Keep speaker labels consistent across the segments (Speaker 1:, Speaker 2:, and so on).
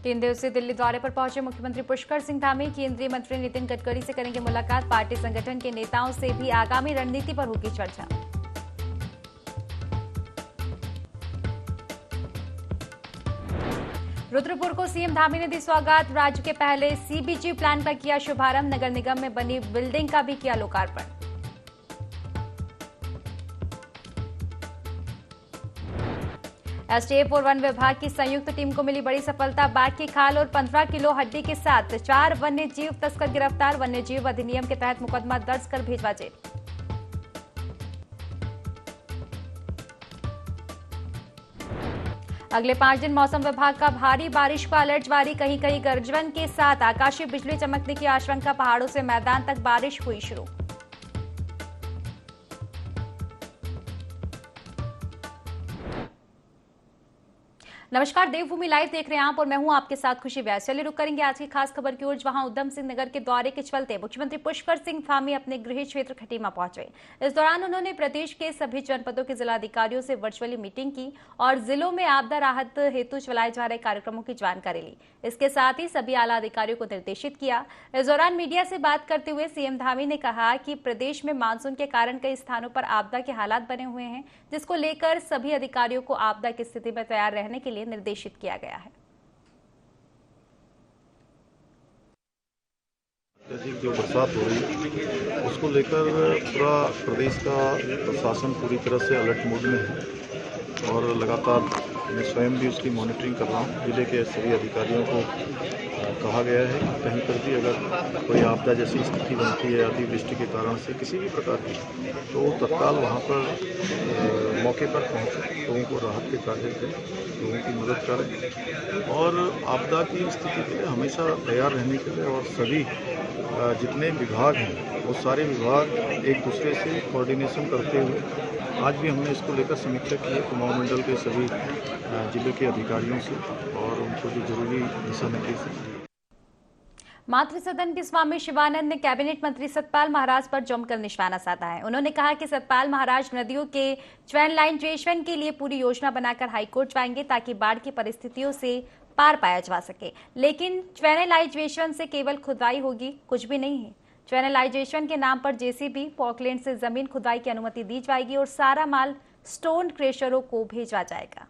Speaker 1: तीन दिवसीय दिल्ली दौरे पर पहुंचे मुख्यमंत्री पुष्कर सिंह धामी केंद्रीय मंत्री नितिन गडकरी से करेंगे मुलाकात। पार्टी संगठन के नेताओं से भी आगामी रणनीति पर होगी चर्चा। रुद्रपुर को सीएम धामी ने दी सौगात। राज्य के पहले सीबीजी प्लान का किया शुभारंभ। नगर निगम में बनी बिल्डिंग का भी किया लोकार्पण। एसटीएफ और वन विभाग की संयुक्त टीम को मिली बड़ी सफलता। बाघ की खाल और 15 किलो हड्डी के साथ 4 वन्य जीव तस्कर गिरफ्तार। वन्य जीव अधिनियम के तहत मुकदमा दर्ज कर भेजवा जेल। अगले 5 दिन मौसम विभाग का भारी बारिश का अलर्ट जारी। कहीं कहीं गर्जन के साथ आकाशीय बिजली चमकने की आशंका। पहाड़ों से मैदान तक बारिश हुई शुरू। नमस्कार, देवभूमि लाइव देख रहे हैं आप और मैं हूं आपके साथ खुशी व्यास। चलिए रुक करेंगे आज की खास खबर की ओर, जहां उधम सिंह नगर के दौरे के चलते मुख्यमंत्री पुष्कर सिंह धामी अपने गृह क्षेत्र खटीमा पहुंचे। इस दौरान उन्होंने प्रदेश के सभी जनपदों के जिलाधिकारियों से वर्चुअली मीटिंग की और जिलों में आपदा राहत हेतु चलाए जा रहे कार्यक्रमों की जानकारी ली। इसके साथ ही सभी आला अधिकारियों को निर्देशित किया। इस दौरान मीडिया से बात करते हुए सीएम धामी ने कहा कि प्रदेश में मानसून के कारण कई स्थानों पर आपदा के हालात बने हुए हैं, जिसको लेकर सभी अधिकारियों को आपदा की स्थिति में तैयार रहने के लिए निर्देशित किया गया है।
Speaker 2: जो बरसात हो रही है उसको लेकर पूरा प्रदेश का प्रशासन पूरी तरह से अलर्ट मोड में है और लगातार मैं स्वयं भी उसकी मॉनिटरिंग कर रहा हूँ। जिले के सभी अधिकारियों को कहा गया है कि कहीं पर भी अगर कोई आपदा जैसी स्थिति बनती है अतिवृष्टि के कारण से किसी भी प्रकार की, तो तत्काल वहाँ पर मौके पर पहुँच लोगों को राहत के कार्य करें, लोगों की मदद करें और आपदा की स्थिति के लिए हमेशा तैयार रहने के लिए और सभी जितने विभाग हैं वो सारे विभाग एक दूसरे से कोऑर्डिनेशन करते हुए आज भी हमने इसको लेकर समीक्षा की है कुमाऊं मंडल के सभी जिले के अधिकारियों से और उनको जो जरूरी दिशा निर्देश दिए।
Speaker 1: मातृ सदन के स्वामी शिवानंद ने कैबिनेट मंत्री सतपाल महाराज पर जमकर निशाना साधा है। उन्होंने कहा कि सतपाल महाराज नदियों के चैनलाइजेशन के लिए पूरी योजना बनाकर हाईकोर्ट जाएंगे ताकि बाढ़ की परिस्थितियों से पार पाया जा सके, लेकिन चैनलाइजेशन से केवल खुदाई होगी, कुछ भी नहीं है। चैनलाइजेशन के नाम पर जेसीबी पॉकलैंड से जमीन खुदाई की अनुमति दी जाएगी और सारा माल स्टोन क्रेशरों को भेजा जाएगा।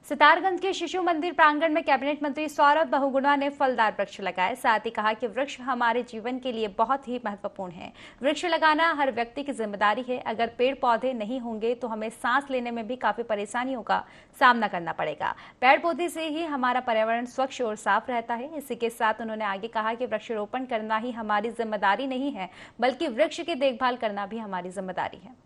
Speaker 1: सितारगंज के शिशु मंदिर प्रांगण में कैबिनेट मंत्री सौरभ बहुगुणा ने फलदार वृक्ष लगाए। साथ ही कहा कि वृक्ष हमारे जीवन के लिए बहुत ही महत्वपूर्ण है। वृक्ष लगाना हर व्यक्ति की जिम्मेदारी है। अगर पेड़ पौधे नहीं होंगे तो हमें सांस लेने में भी काफी परेशानियों का सामना करना पड़ेगा। पेड़ पौधे से ही हमारा पर्यावरण स्वच्छ और साफ रहता है। इसी के साथ उन्होंने आगे कहा कि वृक्षारोपण करना ही हमारी जिम्मेदारी नहीं है, बल्कि वृक्ष की देखभाल करना भी हमारी जिम्मेदारी है।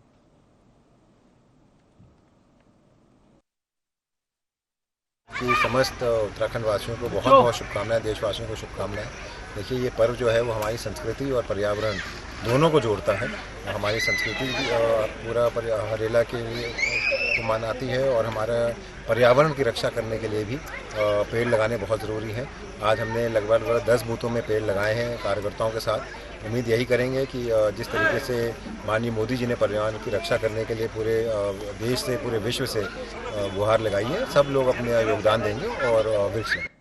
Speaker 3: कि समस्त उत्तराखंड वासियों को बहुत बहुत शुभकामनाएं, देशवासियों को शुभकामनाएं। देखिए ये पर्व जो है वो हमारी संस्कृति और पर्यावरण दोनों को जोड़ता है। हमारी संस्कृति पूरा हरेला के लिए को मनाती है और हमारा पर्यावरण की रक्षा करने के लिए भी पेड़ लगाने बहुत ज़रूरी है। आज हमने लगभग 10 बूथों में पेड़ लगाए हैं कार्यकर्ताओं के साथ। उम्मीद यही करेंगे कि जिस तरीके से माननीय मोदी जी ने पर्यावरण की रक्षा करने के लिए पूरे देश से पूरे विश्व से गुहार लगाई है, सब लोग अपने योगदान देंगे और वृक्ष लगाएंगे।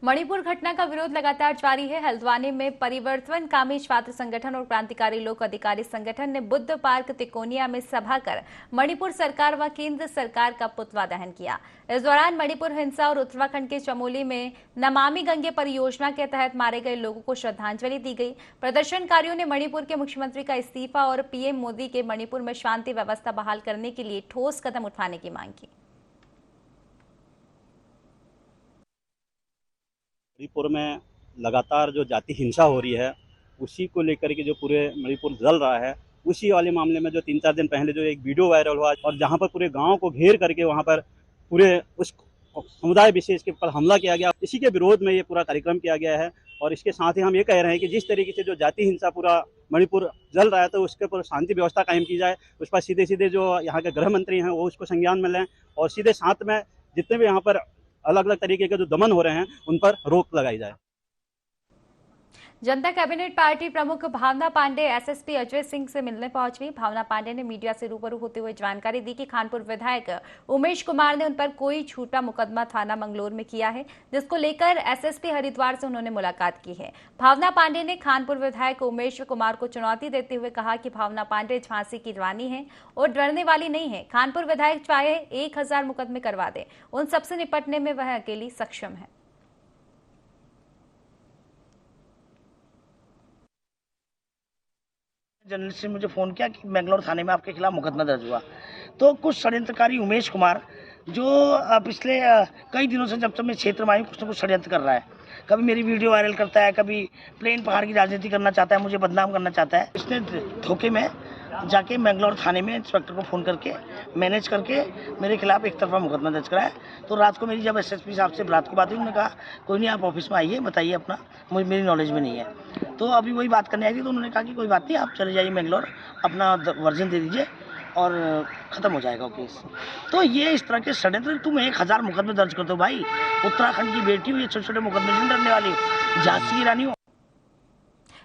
Speaker 1: मणिपुर घटना का विरोध लगातार जारी है। हल्द्वानी में परिवर्तनकामी छात्र संगठन और क्रांतिकारी लोक अधिकारी संगठन ने बुद्ध पार्क तिकोनिया में सभा कर मणिपुर सरकार व केंद्र सरकार का पुतला दहन किया। इस दौरान मणिपुर हिंसा और उत्तराखंड के चमोली में नमामि गंगे परियोजना के तहत मारे गए लोगों को श्रद्धांजलि दी गई। प्रदर्शनकारियों ने मणिपुर के मुख्यमंत्री का इस्तीफा और पीएम मोदी के मणिपुर में शांति व्यवस्था बहाल करने के लिए ठोस कदम उठाने की मांग की।
Speaker 4: मणिपुर में लगातार जो जाति हिंसा हो रही है उसी को लेकर के जो पूरे मणिपुर जल रहा है, उसी वाले मामले में जो 3-4 दिन पहले जो एक वीडियो वायरल हुआ और जहां पर पूरे गांव को घेर करके वहां पर पूरे उस समुदाय विशेष के ऊपर हमला किया गया, इसी के विरोध में ये पूरा कार्यक्रम किया गया है। और इसके साथ ही हम ये कह रहे हैं कि जिस तरीके से जो जाति हिंसा पूरा मणिपुर जल रहा है तो उसके ऊपर शांति व्यवस्था कायम की जाए। उस पर सीधे सीधे जो यहाँ के गृह मंत्री हैं वो उसको संज्ञान में लें और सीधे साथ में जितने भी यहाँ पर अलग अलग तरीके के जो दमन हो रहे हैं उन पर रोक लगाई जाए।
Speaker 1: जनता कैबिनेट पार्टी प्रमुख भावना पांडे एसएसपी अजय सिंह से मिलने पहुंची। भावना पांडे ने मीडिया से रूबरू होते हुए जानकारी दी कि खानपुर विधायक उमेश कुमार ने उन पर कोई झूठा मुकदमा थाना मंगलोर में किया है, जिसको लेकर एसएसपी हरिद्वार से उन्होंने मुलाकात की है। भावना पांडे ने खानपुर विधायक उमेश कुमार को चुनौती देते हुए कहा कि भावना पांडे झांसी की रानी है और डरने वाली नहीं है। खानपुर विधायक चाहे 1000 मुकदमे करवा दे, उन सबसे निपटने में वह अकेली सक्षम है।
Speaker 5: जर्नलिस्ट ने मुझे फ़ोन किया कि मैंगलोर थाने में आपके खिलाफ मुकदमा दर्ज हुआ। तो कुछ षड्यंत्रकारी उमेश कुमार जो पिछले कई दिनों से जब मैं क्षेत्र में आई कुछ न कुछ षड्यंत्र कर रहा है। कभी मेरी वीडियो वायरल करता है, कभी प्लेन पहाड़ की राजनीति करना चाहता है, मुझे बदनाम करना चाहता है। इसने धोखे में जाके मैंगलोर थाने में इंस्पेक्टर को फ़ोन करके मैनेज करके मेरे खिलाफ एक तरफा मुकदमा दर्ज कराया। तो रात को मेरी जब एसएसपी साहब से रात को बात हुई, उन्होंने कहा कोई नहीं, आप ऑफिस में आइए, बताइए अपना, मुझे मेरी नॉलेज में नहीं है। तो अभी वही बात करने आई थी, तो उन्होंने कहा कि कोई बात नहीं, आप चले जाइए मैंगलोर, अपना वर्जन दे दीजिए और ख़त्म हो जाएगा केस। तो ये इस तरह के षड्यंत्र, तुम 1000 मुकदमे दर्ज करते हो भाई, उत्तराखंड की बेटी हुई, छोटे छोटे मुकदमे नहीं डरने वाली, झांसी की रानी हो।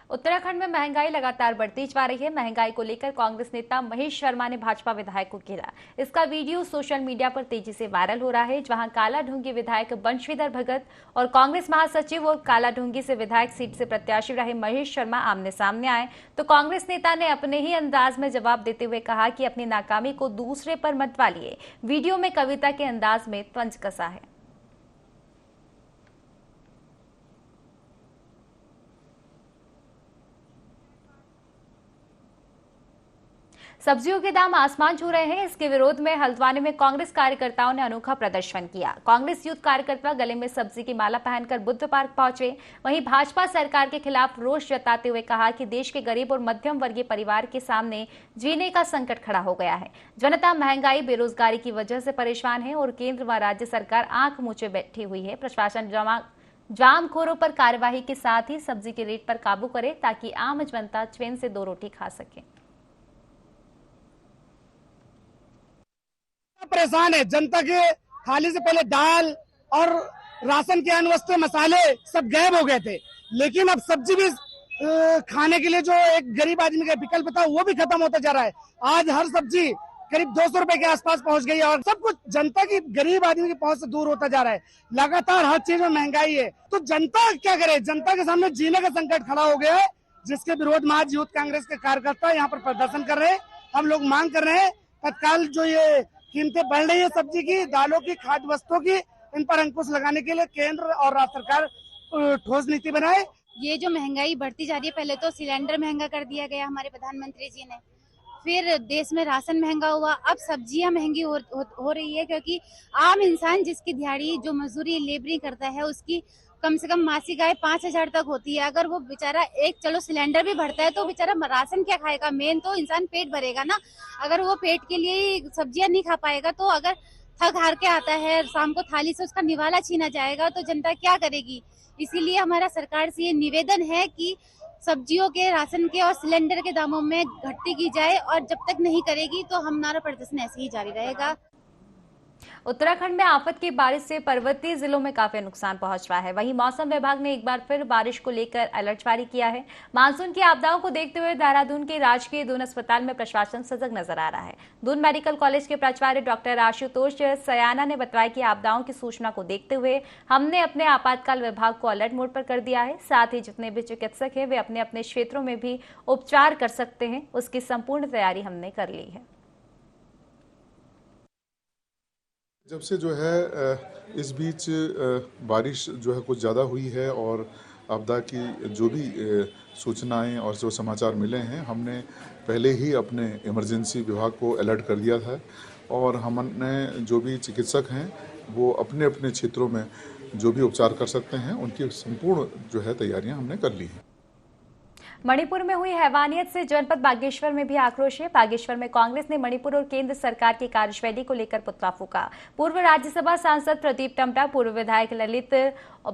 Speaker 1: उत्तराखंड में महंगाई लगातार बढ़ती जा रही है। महंगाई को लेकर कांग्रेस नेता महेश शर्मा ने भाजपा विधायक को घेरा। इसका वीडियो सोशल मीडिया पर तेजी से वायरल हो रहा है, जहां कालाढूंगी विधायक बंशीधर भगत और कांग्रेस महासचिव और कालाढूंगी से विधायक सीट से प्रत्याशी रहे महेश शर्मा आमने सामने आए, तो कांग्रेस नेता ने अपने ही अंदाज में जवाब देते हुए कहा कि अपनी नाकामी को दूसरे पर मत वालिए। वीडियो में कविता के अंदाज में तंज कसा है। सब्जियों के दाम आसमान छू रहे हैं। इसके विरोध में हल्द्वानी में कांग्रेस कार्यकर्ताओं ने अनोखा प्रदर्शन किया। कांग्रेस यूथ कार्यकर्ता गले में सब्जी की माला पहनकर बुद्ध पार्क पहुंचे। वहीं भाजपा सरकार के खिलाफ रोष जताते हुए कहा कि देश के गरीब और मध्यम वर्गीय परिवार के सामने जीने का संकट खड़ा हो गया है। जनता महंगाई, बेरोजगारी की वजह से परेशान है और केंद्र व राज्य सरकार आंख मूंचे बैठी हुई है। प्रशासन जामखोरों पर कार्यवाही के साथ ही सब्जी के रेट पर काबू करे, ताकि आम जनता चैन से 2 रोटी खा सके।
Speaker 6: परेशान है। जनता के थाली से पहले दाल और राशन के अन्य वस्तु, मसाले सब गायब हो गए थे, लेकिन अब सब्जी भी खाने के लिए जो एक गरीब आदमी का विकल्प था वो भी खत्म होता जा रहा है। आज हर सब्जी करीब 200 रुपए के आसपास पहुंच गई है और सब कुछ जनता की, गरीब आदमी की पहुंच से दूर होता जा रहा है। लगातार हर चीज में महंगाई है, तो जनता क्या करे? जनता के सामने जीने का संकट खड़ा हो गया है, जिसके विरोध में आज यूथ कांग्रेस के कार्यकर्ता यहाँ पर प्रदर्शन कर रहे हैं। हम लोग मांग कर रहे हैं तत्काल जो ये कीमतें बढ़ रही है सब्जी की, दालों की, खाद्य वस्तुओं की, इन पर अंकुश लगाने के लिए केंद्र और राज्य सरकार ठोस नीति बनाए।
Speaker 7: ये जो महंगाई बढ़ती जा रही है, पहले तो सिलेंडर महंगा कर दिया गया हमारे प्रधानमंत्री जी ने, फिर देश में राशन महंगा हुआ, अब सब्जियां महंगी हो रही है, क्योंकि आम इंसान जिसकी दिहाड़ी, जो मजदूरी, लेबरिंग करता है, उसकी कम से कम मासिक आय 5000 तक होती है। अगर वो बेचारा चलो सिलेंडर भी भरता है तो बेचारा राशन क्या खाएगा? मेन तो इंसान पेट भरेगा ना। अगर वो पेट के लिए सब्जियां नहीं खा पाएगा, तो अगर थक हार के आता है, शाम को थाली से उसका निवाला छीना जाएगा, तो जनता क्या करेगी? इसीलिए हमारा सरकार से ये निवेदन है कि सब्जियों के, राशन के और सिलेंडर के दामों में घटती की जाए, और जब तक नहीं करेगी तो हमारा प्रदर्शन ऐसे ही जारी रहेगा।
Speaker 1: उत्तराखंड में आफत की बारिश से पर्वतीय जिलों में काफी नुकसान पहुंच रहा है। वहीं मौसम विभाग ने एक बार फिर बारिश को लेकर अलर्ट जारी किया है। मानसून की आपदाओं को देखते हुए देहरादून के राजकीय दून अस्पताल में प्रशासन सजग नजर आ रहा है। दून मेडिकल कॉलेज के प्राचार्य डॉक्टर आशुतोष सयाना ने बताया कि आपदाओं की सूचना को देखते हुए हमने अपने आपातकाल विभाग को अलर्ट मोड पर कर दिया है। साथ ही जितने भी चिकित्सक हैं वे अपने अपने क्षेत्रों में भी उपचार कर सकते हैं, उसकी संपूर्ण तैयारी हमने कर ली है।
Speaker 8: जब से जो है इस बीच बारिश जो है कुछ ज़्यादा हुई है और आपदा की जो भी सूचनाएं और जो समाचार मिले हैं, हमने पहले ही अपने इमरजेंसी विभाग को अलर्ट कर दिया था और हमने जो भी चिकित्सक हैं वो अपने अपने क्षेत्रों में जो भी उपचार कर सकते हैं उनकी संपूर्ण जो है तैयारियां हमने कर ली हैं।
Speaker 1: मणिपुर में हुई हैवानियत से जनपद बागेश्वर में भी आक्रोश है। बागेश्वर में कांग्रेस ने मणिपुर और केंद्र सरकार की कार्यशैली को लेकर पुतला फूंका। पूर्व राज्यसभा सांसद प्रदीप टम्टा, पूर्व विधायक ललित,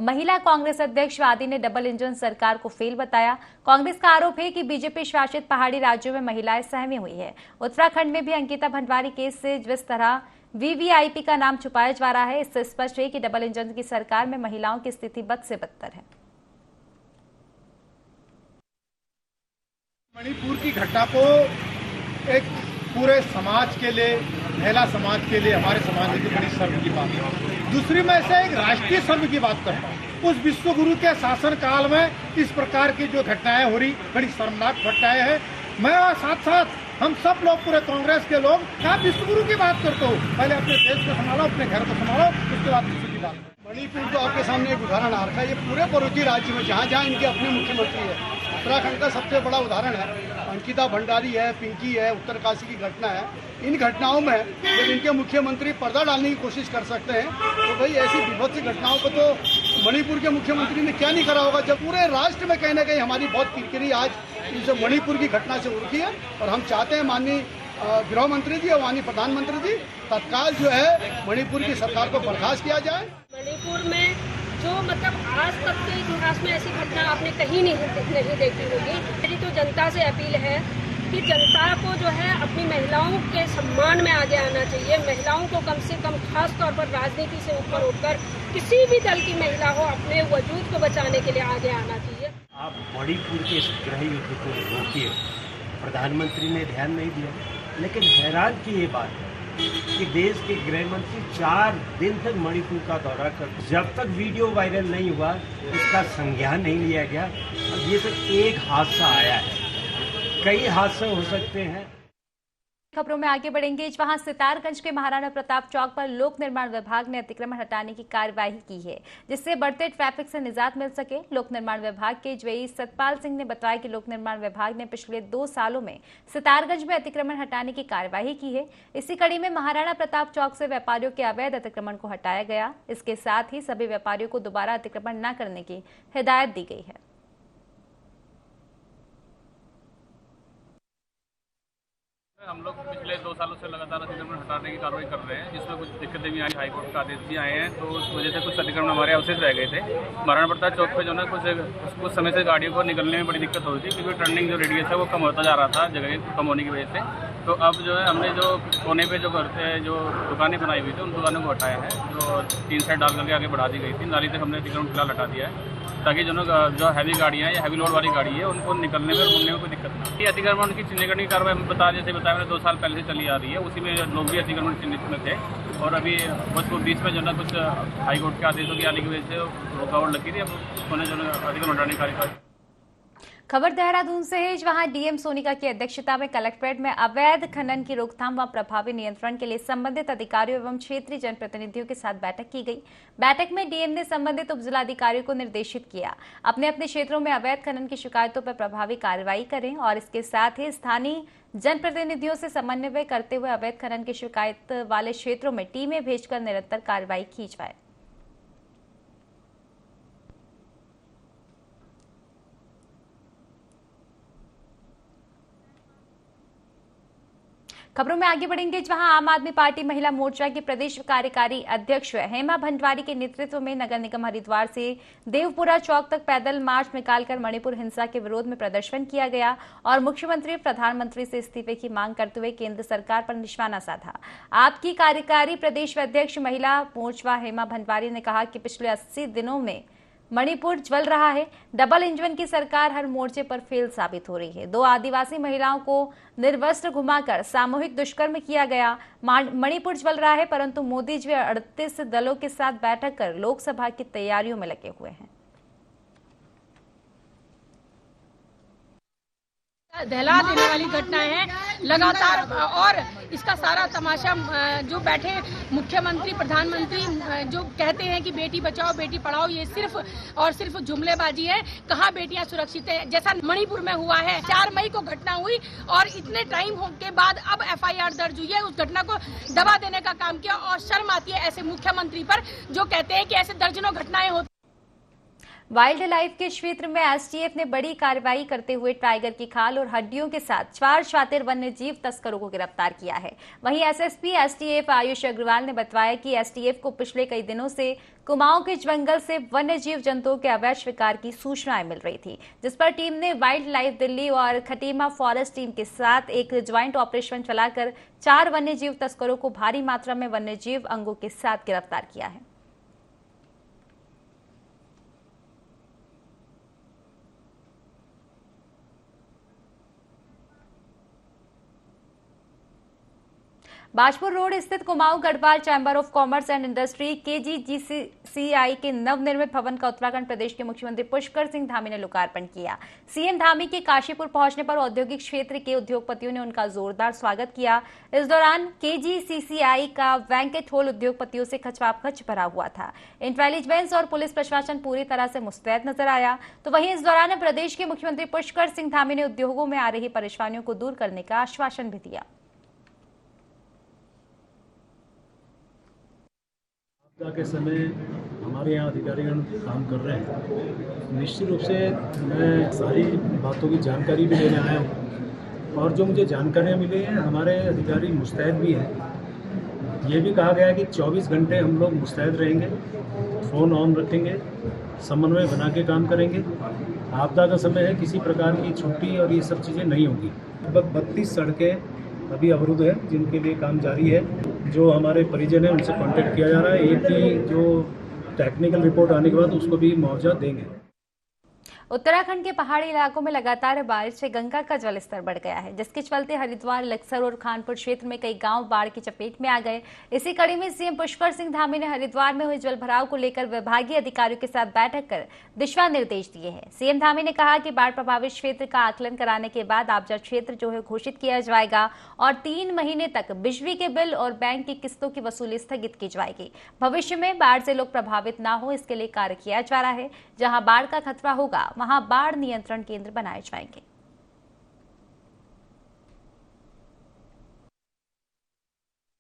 Speaker 1: महिला कांग्रेस अध्यक्ष वादी ने डबल इंजन सरकार को फेल बताया। कांग्रेस का आरोप है कि बीजेपी शासित पहाड़ी राज्यों में महिलाएं सहमी हुई है। उत्तराखंड में भी अंकिता भंडारी केस से जिस तरह वीवीआईपी का नाम छुपाया जा रहा है, इससे स्पष्ट है कि डबल इंजन की सरकार में महिलाओं की स्थिति बद से बदतर है।
Speaker 9: मणिपुर की घटना को एक पूरे समाज के लिए, महिला समाज के लिए, हमारे समाज की बड़ी शर्म की बात है। दूसरी मैं से एक राष्ट्रीय शर्म की बात करता हूँ। उस विश्व गुरु के शासन काल में इस प्रकार की जो घटनाएं हो रही, बड़ी शर्मनाक घटनाएं हैं। मैं और साथ साथ हम सब लोग, पूरे कांग्रेस के लोग, आप विश्व गुरु की बात करते हो, पहले अपने देश को संभालो, अपने घर को संभालो, उसके बाद विश्व की बात। मणिपुर तो आपके सामने एक उदाहरण आ रखा है। ये पूरे पड़ोसी राज्य में जहाँ जहाँ इनके अपने मुख्यमंत्री है, उत्तराखंड का सबसे बड़ा उदाहरण है। अंकिता भंडारी है, पिंकी है, उत्तरकाशी की घटना है। इन घटनाओं में जब इनके मुख्यमंत्री पर्दा डालने की कोशिश कर सकते हैं, तो भाई ऐसी विभत्स घटनाओं को तो मणिपुर के मुख्यमंत्री ने क्या नहीं करा होगा, जब पूरे राष्ट्र में कहीं ना कहीं हमारी बहुत किरकिरी आज इस मणिपुर की घटना से उठी है। और हम चाहते हैं माननीय गृह मंत्री जी और माननीय प्रधानमंत्री जी तत्काल जो है मणिपुर की सरकार को बर्खास्त किया जाए।
Speaker 10: मणिपुर में जो मतलब आज तक के इतिहास में ऐसी घटना आपने कहीं नहीं देखी होगी। मेरी तो जनता से अपील है कि जनता को जो है अपनी महिलाओं के सम्मान में आगे आना चाहिए। महिलाओं को कम से कम खास तौर पर राजनीति से ऊपर उठकर किसी भी दल की महिला हो, अपने वजूद को बचाने के लिए आगे आना चाहिए।
Speaker 11: आप मणिपुर के इस गृह युद्ध को रोकिए। प्रधानमंत्री ने ध्यान नहीं दिया, लेकिन हैरान की ये बात है कि देश के गृह मंत्री 4 दिन तक मणिपुर का दौरा कर, जब तक वीडियो वायरल नहीं हुआ उसका संज्ञान नहीं लिया गया। अब ये तो एक हादसा आया है, कई हादसे हो सकते हैं।
Speaker 1: खबरों में आगे बढ़ेंगे। वहां सितारगंज के महाराणा प्रताप चौक पर लोक निर्माण विभाग ने अतिक्रमण हटाने की कार्यवाही की है, जिससे बढ़ते ट्रैफिक से निजात मिल सके। लोक निर्माण विभाग के जेई सतपाल सिंह ने बताया कि लोक निर्माण विभाग ने पिछले 2 सालों में सितारगंज में अतिक्रमण हटाने की कार्यवाही की है। इसी कड़ी में महाराणा प्रताप चौक से व्यापारियों के अवैध अतिक्रमण को हटाया गया। इसके साथ ही सभी व्यापारियों को दोबारा अतिक्रमण न करने की हिदायत दी गई है।
Speaker 12: हम लोग पिछले 2 सालों से लगातार अतिक्रमण हटाने की कार्रवाई कर रहे हैं, जिसमें कुछ दिक्कतें भी आई, हाईकोर्ट का आदेश भी आए हैं, तो उस वजह से कुछ अतिक्रमण हमारे अवशेष रह गए थे। महाराणा प्रताप चौक पे जो है कुछ समय से गाड़ियों को निकलने में बड़ी दिक्कत हो रही थी, क्योंकि टर्निंग जो रेडियस है वो कम होता जा रहा था जगह कम होने की वजह से। तो अब जो है हमने जो कोने पे जो दुकानें बनाई हुई थी, उन दुकानों को हटाया है, जो 3 साइड डाल करके आगे बढ़ा दी गई थी। नाली तक हमने अतिक्रमण फिलहाल हटा दिया है, ताकि जो हैवी गाड़ियाँ या हैवी लोड वाली गाड़ी है उनको निकलने में और घूमने में कोई दिक्कत नहीं। ये अतिक्रमण की चिन्हीकरण की कार्रवाई हम जैसे बताया मैंने 2 साल पहले से चली आ रही है, उसी में लोग भी अतिक्रमण चिन्हित में थे। और अभी बस वो बीच में जो है कुछ हाईकोर्ट के आदेशों की आने की वजह से रुकावट लगी थी। अब उन्होंने जो अतिक्रमण हटाने की कार्यवाही।
Speaker 1: खबर देहरादून से है, जहां डीएम सोनिका की अध्यक्षता में कलेक्ट्रेट में अवैध खनन की रोकथाम व प्रभावी नियंत्रण के लिए संबंधित अधिकारियों एवं क्षेत्रीय जनप्रतिनिधियों के साथ बैठक की गई। बैठक में डीएम ने संबंधित उपजिलाधिकारियों को निर्देशित किया अपने अपने क्षेत्रों में अवैध खनन की शिकायतों पर प्रभावी कार्रवाई करें और इसके साथ ही स्थानीय जनप्रतिनिधियों से समन्वय करते हुए अवैध खनन की शिकायत वाले क्षेत्रों में टीमें भेजकर निरंतर कार्रवाई की जाए। खबरों में आगे बढ़ेंगे, जहां आम आदमी पार्टी महिला मोर्चा की प्रदेश कार्यकारी अध्यक्ष हेमा भंडवारी के नेतृत्व में नगर निगम हरिद्वार से देवपुरा चौक तक पैदल मार्च निकालकर मणिपुर हिंसा के विरोध में प्रदर्शन किया गया और मुख्यमंत्री प्रधानमंत्री से इस्तीफे की मांग करते हुए केंद्र सरकार पर निशाना साधा। आपकी कार्यकारी प्रदेश अध्यक्ष महिला मोर्चा हेमा भंडवारी ने कहा कि पिछले 80 दिनों में मणिपुर जल रहा है। डबल इंजन की सरकार हर मोर्चे पर फेल साबित हो रही है। 2 आदिवासी महिलाओं को निर्वस्त्र घुमाकर सामूहिक दुष्कर्म किया गया। मणिपुर जल रहा है, परंतु मोदी जी 38 दलों के साथ बैठक कर लोकसभा की तैयारियों में लगे हुए हैं।
Speaker 10: दहला देने वाली घटना है लगातार, और इसका सारा तमाशा जो बैठे मुख्यमंत्री प्रधानमंत्री जो कहते हैं कि बेटी बचाओ बेटी पढ़ाओ, ये सिर्फ और सिर्फ जुमलेबाजी है। कहाँ बेटियां सुरक्षित है, जैसा मणिपुर में हुआ है। 4 मई को घटना हुई और इतने टाइम के बाद अब FIR दर्ज हुई है। उस घटना को दबा देने का काम किया और शर्म आती है ऐसे मुख्यमंत्री पर जो कहते हैं कि ऐसे दर्जनों घटनाएं होती।
Speaker 1: वाइल्ड लाइफ के क्षेत्र में एसटीएफ ने बड़ी कार्रवाई करते हुए टाइगर की खाल और हड्डियों के साथ 4 शातिर वन्य जीव तस्करों को गिरफ्तार किया है। वहीं एसएसपी एसटीएफ आयुष अग्रवाल ने बताया कि एसटीएफ को पिछले कई दिनों से कुमाऊं के जंगल से वन्य जीव जंतुओं के अवैध शिकार की सूचनाएं मिल रही थी, जिस पर टीम ने वाइल्ड लाइफ दिल्ली और खटीमा फॉरेस्ट टीम के साथ एक ज्वाइंट ऑपरेशन चलाकर 4 वन्य जीव तस्करों को भारी मात्रा में वन्य जीव अंगों के साथ गिरफ्तार किया है। बाजपुर रोड स्थित Kumaon Garhwal chamber of commerce and industry KGCCI के नवनिर्मित भवन का उत्तराखंड प्रदेश के मुख्यमंत्री पुष्कर सिंह धामी ने लोकार्पण किया। सीएम धामी के काशीपुर पहुंचने पर औद्योगिक क्षेत्र के उद्योगपतियों ने उनका जोरदार स्वागत किया। इस दौरान KGCCI का बैंकेट हॉल उद्योगपतियों से खचाखच भरा हुआ था। इंटेलिजेंस और पुलिस प्रशासन पूरी तरह से मुस्तैद नजर आया। तो वहीं इस दौरान प्रदेश के मुख्यमंत्री पुष्कर सिंह धामी ने उद्योगों में आ रही परेशानियों को दूर करने का आश्वासन भी दिया।
Speaker 13: आपदा के समय हमारे यहाँ अधिकारीगण काम कर रहे हैं। निश्चित रूप से मैं सारी बातों की जानकारी भी लेने आया हूँ और जो मुझे जानकारियाँ मिली हैं हमारे अधिकारी मुस्तैद भी हैं। ये भी कहा गया है कि 24 घंटे हम लोग मुस्तैद रहेंगे, फ़ोन ऑन रखेंगे, समन्वय बना के काम करेंगे। आपदा का समय है, किसी प्रकार की छुट्टी और ये सब चीज़ें नहीं होगी। लगभग 32 सड़कें अभी अवरुद्ध है जिनके लिए काम जारी है। जो हमारे परिजन हैं उनसे कांटेक्ट किया जा रहा है। एक की जो टेक्निकल रिपोर्ट आने के बाद उसको भी मुआवजा देंगे।
Speaker 1: उत्तराखंड के पहाड़ी इलाकों में लगातार बारिश से गंगा का जलस्तर बढ़ गया है, जिसके चलते हरिद्वार, लक्सर और खानपुर क्षेत्र में कई गांव बाढ़ की चपेट में आ गए। इसी कड़ी में सीएम पुष्कर सिंह धामी ने हरिद्वार में हुए जलभराव को लेकर विभागीय अधिकारियों के साथ बैठक कर दिशा निर्देश दिए हैं। सीएम धामी ने कहा कि बाढ़ प्रभावित क्षेत्र का आकलन कराने के बाद आपदा क्षेत्र जो है घोषित किया जाएगा और 3 महीने तक बिजली के बिल और बैंक की किस्तों की वसूली स्थगित की जाएगी। भविष्य में बाढ़ से लोग प्रभावित न हो इसके लिए कार्य किया जा रहा है। जहां बाढ़ का खतरा होगा वहां बाढ़ नियंत्रण केंद्र बनाए जाएंगे।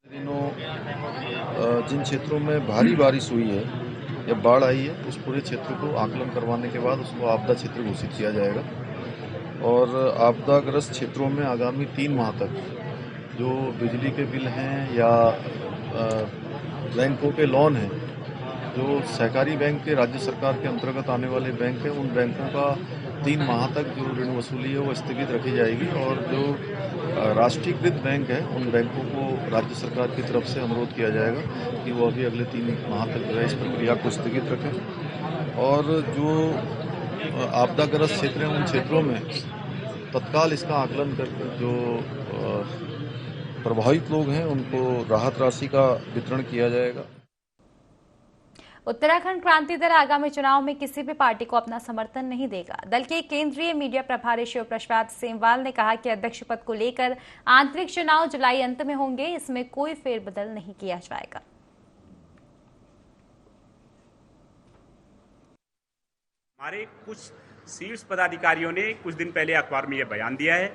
Speaker 2: दिनों जिन क्षेत्रों में भारी बारिश हुई है या बाढ़ आई है उस पूरे क्षेत्र को आकलन करवाने के बाद उसको आपदा क्षेत्र घोषित किया जाएगा और आपदाग्रस्त क्षेत्रों में आगामी 3 माह तक जो बिजली के बिल हैं या बैंकों के लोन हैं, जो सहकारी बैंक के राज्य सरकार के अंतर्गत आने वाले बैंक हैं, उन बैंकों का 3 माह तक जो ऋण वसूली है वो स्थगित रखी जाएगी और जो राष्ट्रीयकृत बैंक है उन बैंकों को राज्य सरकार की तरफ से अनुरोध किया जाएगा कि वो अभी अगले 3 माह तक जो है इस प्रक्रिया को स्थगित रखें और जो आपदाग्रस्त क्षेत्र हैं उन क्षेत्रों में तत्काल इसका आकलन करके जो प्रभावित लोग हैं उनको राहत राशि का वितरण किया जाएगा।
Speaker 1: उत्तराखंड क्रांति दल आगामी चुनाव में किसी भी पार्टी को अपना समर्थन नहीं देगा। दल के केंद्रीय मीडिया प्रभारी शिव प्रसाद सेमवाल ने कहा कि अध्यक्ष पद को लेकर आंतरिक चुनाव जुलाई अंत में होंगे, इसमें कोई फेरबदल नहीं किया जाएगा।
Speaker 14: हमारे कुछ शीर्ष पदाधिकारियों ने कुछ दिन पहले अखबार में यह बयान दिया है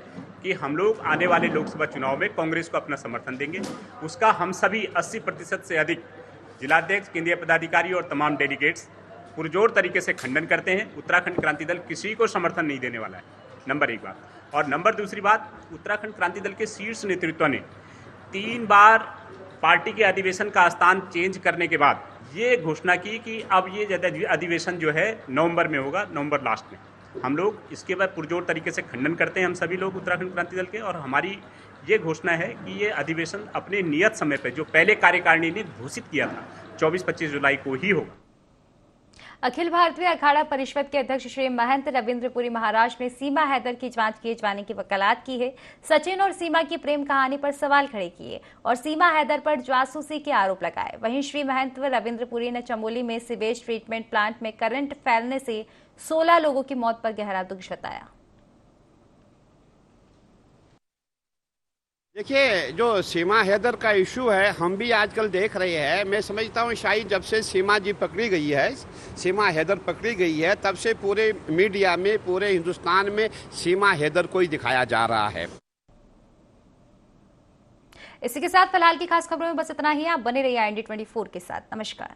Speaker 14: कि हम लोग आने वाले लोकसभा चुनाव में कांग्रेस को अपना समर्थन देंगे। उसका हम सभी 80% से अधिक जिलाध्यक्ष, केंद्रीय पदाधिकारी और तमाम डेलीगेट्स पुरजोर तरीके से खंडन करते हैं। उत्तराखंड क्रांति दल किसी को समर्थन नहीं देने वाला है, नंबर 1 बात। और नंबर 2 बात, उत्तराखंड क्रांति दल के शीर्ष नेतृत्व ने 3 बार पार्टी के अधिवेशन का स्थान चेंज करने के बाद ये घोषणा की कि अब ये अधिवेशन जो है नवंबर में होगा, नवंबर लास्ट में। हम लोग इसके बाद पुरजोर तरीके से खंडन करते हैं, हम सभी लोग उत्तराखंड क्रांति दल के, और हमारी ये घोषणा है कि ये अधिवेशन अपने नियत समय पर जो पहले कार्यकारिणी ने घोषित किया था 24-25 जुलाई को ही होगा।
Speaker 1: अखिल भारतीय अखाड़ा परिषद के अध्यक्ष श्री महंत रविंद्रपुरी महाराज ने सीमा हैदर की जांच किए जाने की वकालत की है। सचिन और सीमा की प्रेम कहानी पर सवाल खड़े किए और सीमा हैदर पर जासूसी के आरोप लगाए। वहीं श्री महंत रविंद्रपुरी ने चमोली में सीवेज ट्रीटमेंट प्लांट में करंट फैलने से 16 लोगों की मौत पर गहरा दुख जताया।
Speaker 15: देखिए, जो सीमा हैदर का इशू है हम भी आजकल देख रहे हैं। मैं समझता हूँ शायद जब से सीमा जी पकड़ी गई है, सीमा हैदर पकड़ी गई है, तब से पूरे मीडिया में, पूरे हिंदुस्तान में सीमा हैदर को ही दिखाया जा रहा है।
Speaker 1: इसी के साथ फिलहाल की खास खबरों में बस इतना ही। आप बने रहिए IND 24 के साथ। नमस्कार।